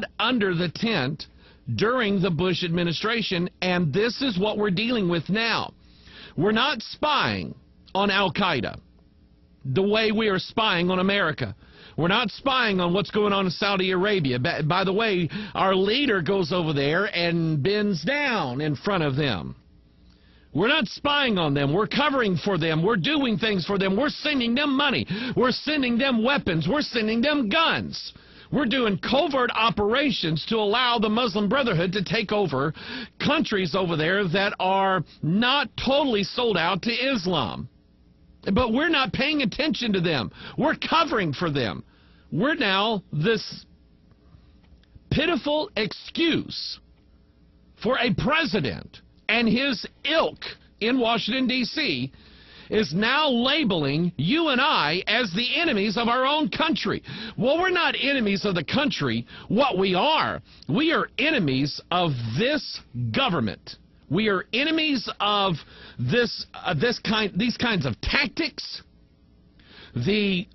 not under the tent during the Bush administration, and this is what we're dealing with now. We're not spying on Al-Qaeda the way we are spying on America. We're not spying on what's going on in Saudi Arabia. By the way, our leader goes over there and bends down in front of them. We're not spying on them. We're covering for them. We're doing things for them. We're sending them money. We're sending them weapons. We're sending them guns. We're doing covert operations to allow the Muslim Brotherhood to take over countries over there that are not totally sold out to Islam. But we're not paying attention to them. We're covering for them. We're now this pitiful excuse for a president and his ilk in Washington, D.C., is now labeling you and I as the enemies of our own country. Well, we're not enemies of the country. What we are enemies of this government. We are enemies of these kinds of tactics, the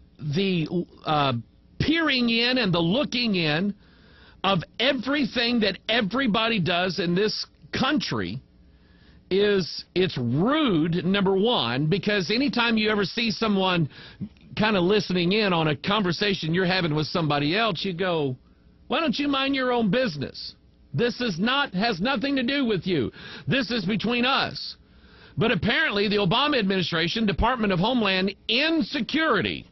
peering in and the looking in of everything that everybody does in this country. It's rude, number one, because anytime you ever see someone kind of listening in on a conversation you're having with somebody else, you go, why don't you mind your own business? This has nothing to do with you. This is between us. But apparently the Obama administration, Department of Homeland Insecurity,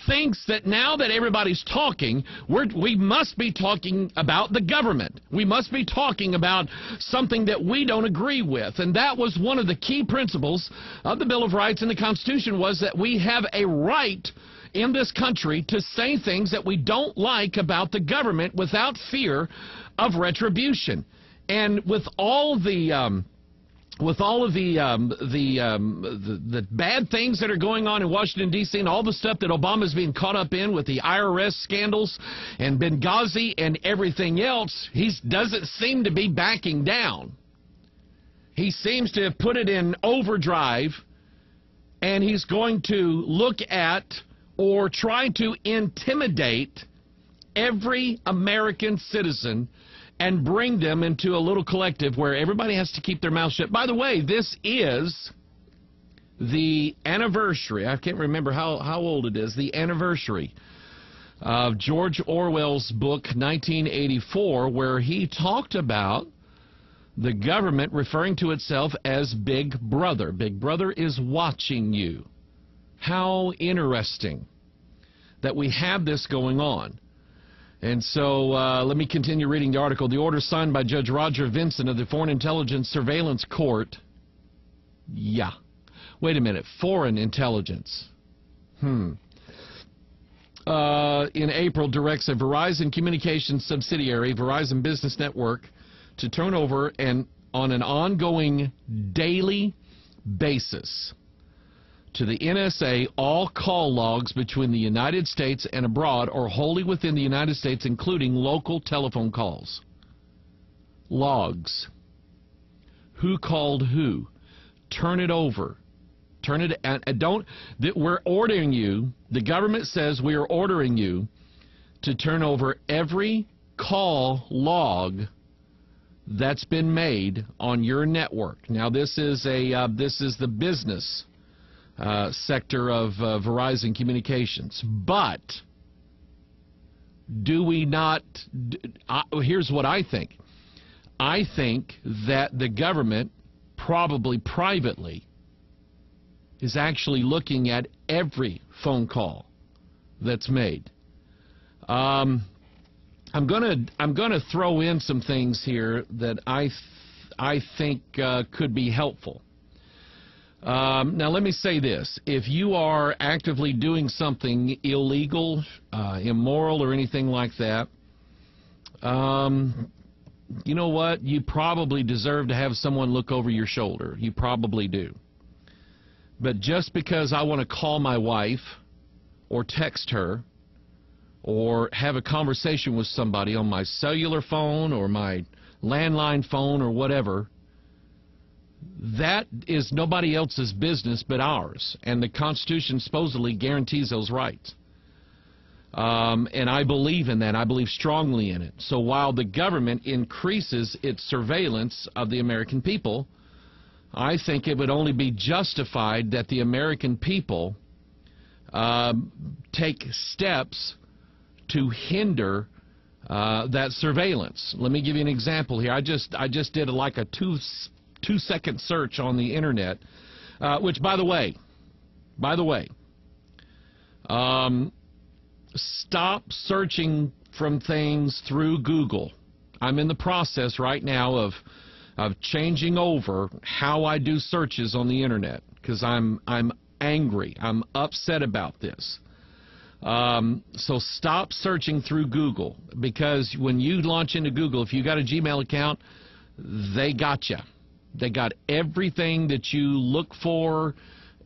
thinks that now that everybody's talking, we must be talking about the government. We must be talking about something that we don't agree with. And that was one of the key principles of the Bill of Rights and the Constitution, was that we have a right in this country to say things that we don't like about the government without fear of retribution. And with all the bad things that are going on in Washington, D.C., and all the stuff that Obama's being caught up in with the IRS scandals and Benghazi and everything else, he doesn't seem to be backing down. He seems to have put it in overdrive, and he's going to look at or try to intimidate every American citizen and bring them into a little collective where everybody has to keep their mouth shut. By the way, this is the anniversary. I can't remember how old it is. The anniversary of George Orwell's book, 1984, where he talked about the government referring to itself as Big Brother. Big Brother is watching you. How interesting that we have this going on. And so let me continue reading the article. The order signed by Judge Roger Vinson of the Foreign Intelligence Surveillance Court. Yeah. Wait a minute. Foreign intelligence. In April, directs a Verizon Communications subsidiary, Verizon Business Network, to turn over on an ongoing daily basis to the NSA all call logs between the United States and abroad or wholly within the United States, including local telephone calls. Logs. Who called who? Turn it over. Turn it, and we're ordering you, the government says we are ordering you to turn over every call log that's been made on your network. Now this is the business sector of Verizon Communications. But do we not, here's what I think. I think that the government, probably privately, is actually looking at every phone call that's made. I'm gonna throw in some things here that I think could be helpful. Now let me say this. If you are actively doing something illegal, immoral, or anything like that, you know what? You probably deserve to have someone look over your shoulder. You probably do. But just because I want to call my wife or text her or have a conversation with somebody on my cellular phone or my landline phone or whatever, that is nobody else's business but ours, and the Constitution supposedly guarantees those rights. And I believe in that. I believe strongly in it. So while the government increases its surveillance of the American people, I think it would only be justified that the American people take steps to hinder that surveillance. Let me give you an example here. I just did like a two-second search on the internet, which, by the way, stop searching from things through Google. I'm in the process right now of changing over how I do searches on the internet because I'm angry. I'm upset about this. So stop searching through Google, because when you launch into Google, if you got a Gmail account, they got you. They got everything that you look for,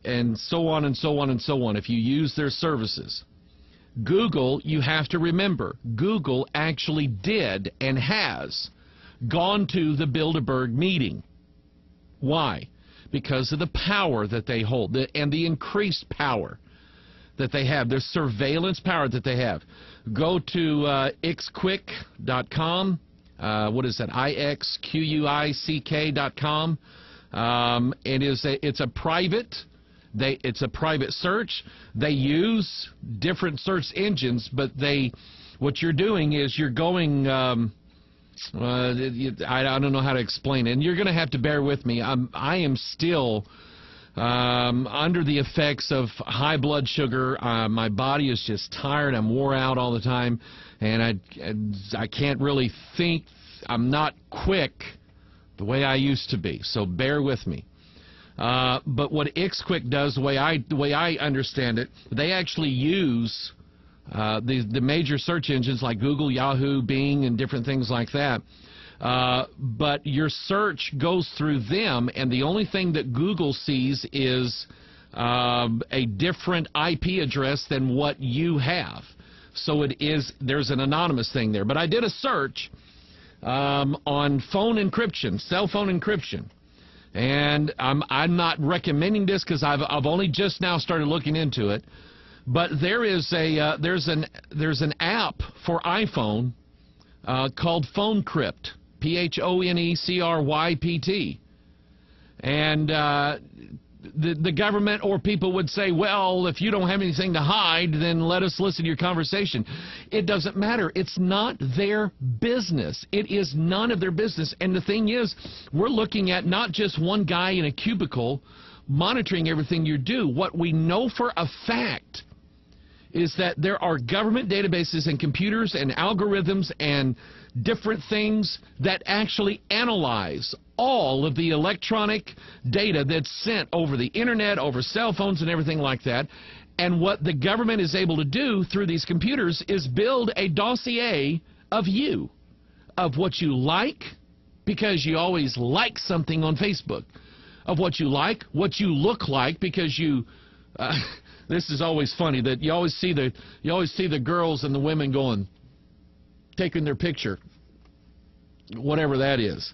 and so on and so on and so on, if you use their services. Google, you have to remember, Google actually did and has gone to the Bilderberg meeting. Why? Because of the power that they hold and the increased power that they have, their surveillance power that they have. Go to ixquick.com. What is that? IXQUICK.com. It's a private. It's a private search. They use different search engines, but what you're doing is you're going. I don't know how to explain it, and you're going to have to bear with me. I am still under the effects of high blood sugar. My body is just tired. I'm wore out all the time, and I can't really think. I'm not quick the way I used to be, so bear with me. But what Ixquick does, the way I understand it, they actually use the major search engines like Google, Yahoo, Bing, and different things like that. But your search goes through them, and the only thing that Google sees is a different IP address than what you have. So there's an anonymous thing there. But I did a search on phone encryption, cell phone encryption. And I'm not recommending this because I've only just now started looking into it, but there's an app for iPhone called PhoneCrypt, PhoneCrypt, and the government or people would say, well, if you don't have anything to hide, then let us listen to your conversation. It doesn't matter. It's not their business. It is none of their business. And the thing is, we're looking at not just one guy in a cubicle monitoring everything you do. What we know for a fact is that there are government databases and computers and algorithms and different things that actually analyze all of the electronic data that's sent over the internet, over cell phones and everything like that. And what the government is able to do through these computers is build a dossier of you, of what you like, because you always like something on Facebook, of what you like, what you look like, because you this is always funny that you always see the girls and the women going, taking their picture, whatever that is.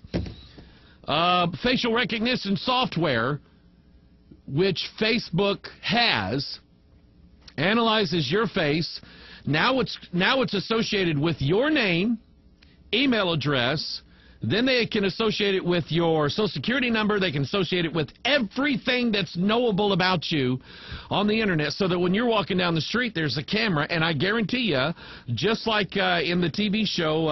Facial recognition software, which Facebook has, analyzes your face. Now it's associated with your name, email address. Then they can associate it with your Social Security number. They can associate it with everything that's knowable about you on the internet, so that when you're walking down the street, there's a camera. And I guarantee you, just like in the TV show,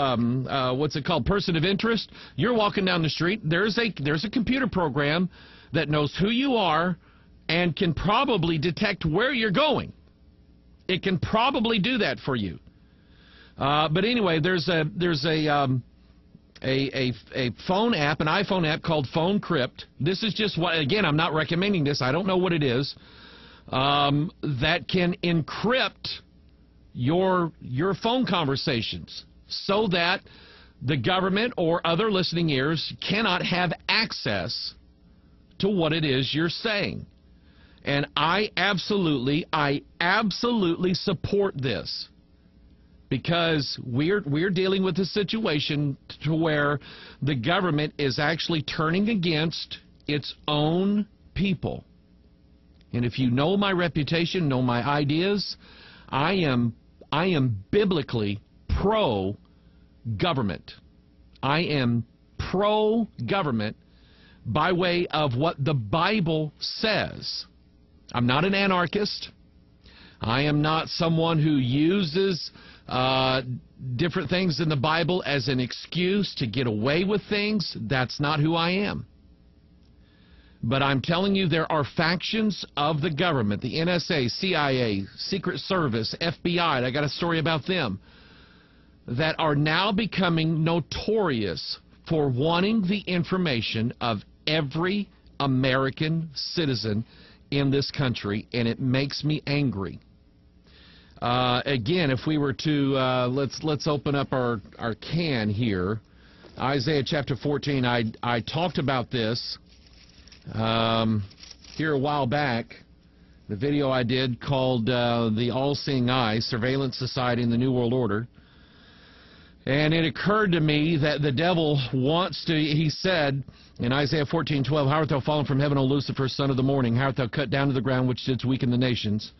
what's it called, Person of Interest, you're walking down the street, there's a computer program that knows who you are and can probably detect where you're going. It can probably do that for you. But anyway, there's a phone app, an iPhone app called PhoneCrypt. This is just what, again, I'm not recommending this. I don't know what it is. That can encrypt your phone conversations so that the government or other listening ears cannot have access to what it is you're saying. And I absolutely support this. Because we're dealing with a situation to where the government is actually turning against its own people. And if you know my reputation, know my ideas, I am I am biblically pro-government. I am pro-government by way of what the Bible says. I'm not an anarchist. I am not someone who uses different things in the Bible as an excuse to get away with things. That's not who I am. But I'm telling you, there are factions of the government, the NSA, CIA, Secret Service, FBI, I got a story about them, that are now becoming notorious for wanting the information of every American citizen in this country, and it makes me angry. Again, if we were to, let's open up our can here. Isaiah chapter 14, I talked about this here a while back, the video I did called The All-Seeing Eye, Surveillance Society in the New World Order. And it occurred to me that the devil wants to, he said in Isaiah 14:12, how art thou fallen from heaven, O Lucifer, son of the morning? How art thou cut down to the ground, which didst weaken the nations?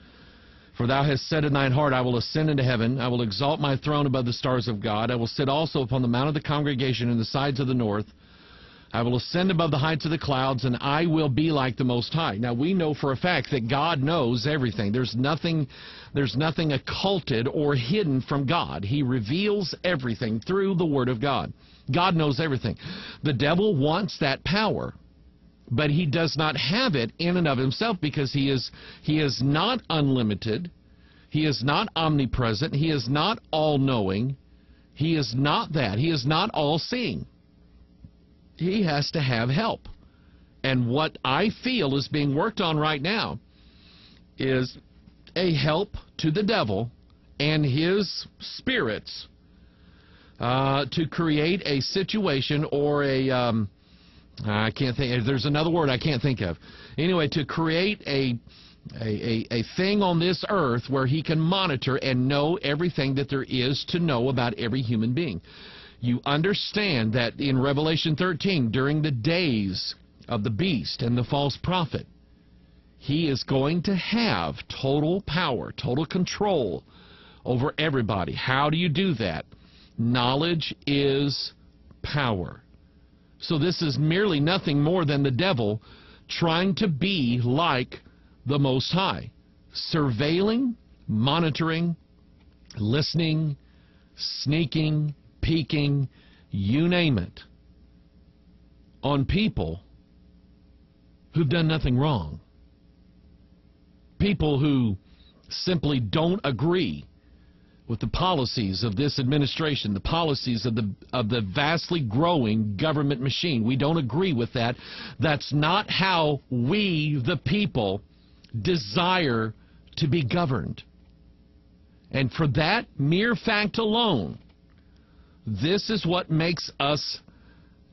For thou hast said in thine heart, I will ascend into heaven, I will exalt my throne above the stars of God, I will sit also upon the mount of the congregation in the sides of the north, I will ascend above the heights of the clouds, and I will be like the Most High. Now, we know for a fact that God knows everything. There's nothing occulted or hidden from God. He reveals everything through the Word of God. God knows everything. The devil wants that power, but he does not have it in and of himself because he is not unlimited. He is not omnipresent. He is not all-knowing. He is not that. He is not all-seeing. He has to have help. And what I feel is being worked on right now is a help to the devil and his spirits to create a situation or a, I can't think, there's another word I can't think of. Anyway, to create a thing on this earth where he can monitor and know everything that there is to know about every human being. You understand that in Revelation 13, during the days of the beast and the false prophet, he is going to have total power, total control over everybody. How do you do that? Knowledge is power. So this is merely nothing more than the devil trying to be like the Most High, surveilling, monitoring, listening, sneaking, peeking, you name it, on people who've done nothing wrong. People who simply don't agree with the policies of this administration, the policies of the vastly growing government machine. We don't agree with that. That's not how we, the people, desire to be governed. And for that mere fact alone, this is what makes us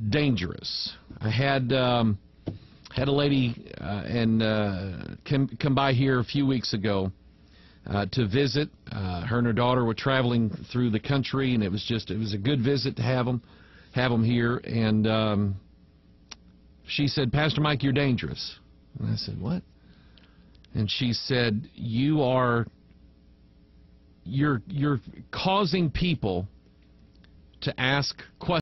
dangerous. I had a lady come by here a few weeks ago to visit. Her and her daughter were traveling through the country, and it was a good visit to have them here. And she said, "Pastor Mike, you're dangerous." And I said, "What?" And she said, you're causing people to ask questions